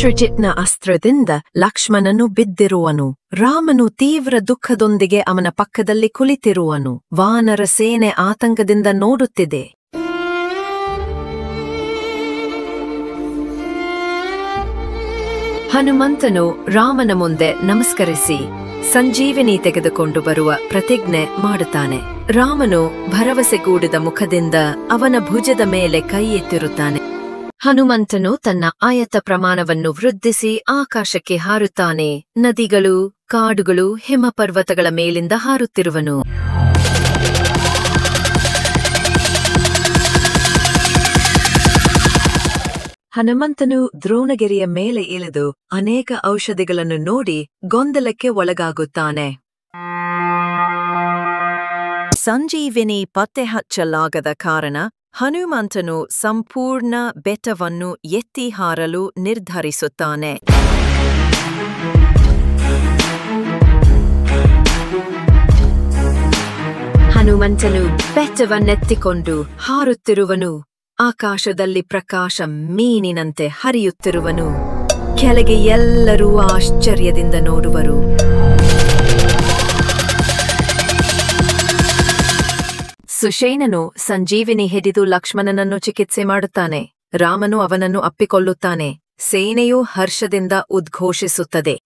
ಶತ್ರುಜಿತ್ನ ಅಸ್ತ್ರದಿಂದ ಲಕ್ಷ್ಮಣನು ಬಿದ್ದಿರುವನು. ರಾಮನು ತೀವ್ರ ದುಃಖದೊಂದಿಗೆ ಅವನ ಪಕ್ಕದಲ್ಲಿ ಕುಳಿತಿರುವನು. ವಾನರ ಸೇನೆ ಆತಂಕದಿಂದ ನೋಡುತ್ತಿದೆ. ಹನುಮಂತನು ರಾಮನ ಮುಂದೆ ನಮಸ್ಕರಿಸಿ ಸಂಜೀವಿನಿ ತೆಗೆದುಕೊಂಡು ಬರುವ ಪ್ರತಿಜ್ಞೆ ಮಾಡುತ್ತಾನೆ. ರಾಮನು ಭರವಸೆಗೂಡಿದ ಮುಖದಿಂದ ಅವನ ಭುಜದ ಮೇಲೆ ಕೈ ಎತ್ತಿರುತ್ತಾನೆ. ಹನುಮಂತನು ತನ್ನ ಆಯತ ಪ್ರಮಾಣವನ್ನು ವೃದ್ಧಿಸಿ ಆಕಾಶಕ್ಕೆ ಹಾರುತ್ತಾನೆ. ನದಿಗಳು, ಕಾಡುಗಳು, ಹಿಮಪರ್ವತಗಳ ಮೇಲಿಂದ ಹಾರುತ್ತಿರುವನು. ಹನುಮಂತನು ದ್ರೋಣಗಿರಿಯ ಮೇಲೆ ಇಳಿದು ಅನೇಕ ಔಷಧಿಗಳನ್ನು ನೋಡಿ ಗೊಂದಲಕ್ಕೆ ಒಳಗಾಗುತ್ತಾನೆ. ಸಂಜೀವಿನಿ ಪತ್ತೆ ಹಚ್ಚಲಾಗದ ಕಾರಣ ಹನುಮಂತನು ಸಂಪೂರ್ಣ ಬೆಟ್ಟವನ್ನು ಎತ್ತಿ ಹಾರಲು ನಿರ್ಧರಿಸುತ್ತಾನೆ. ಹನುಮಂತನು ಬೆಟ್ಟವನ್ನೆತ್ತಿಕೊಂಡು ಹಾರುತ್ತಿರುವನು. ಆಕಾಶದಲ್ಲಿ ಪ್ರಕಾಶ ಮೀನಿನಂತೆ ಹರಿಯುತ್ತಿರುವನು. ಕೆಳಗೆ ಎಲ್ಲರೂ ಆಶ್ಚರ್ಯದಿಂದ ನೋಡುವರು. ಸುಷೇಣನು ಸಂಜೀವಿನಿ ಹಿಡಿದು ಲಕ್ಷ್ಮಣನನ್ನು ಚಿಕಿತ್ಸೆ ಮಾಡುತ್ತಾನೆ. ರಾಮನು ಅವನನ್ನು ಅಪ್ಪಿಕೊಳ್ಳುತ್ತಾನೆ. ಸೇನೆಯು ಹರ್ಷದಿಂದ ಉದ್ಘೋಷಿಸುತ್ತದೆ.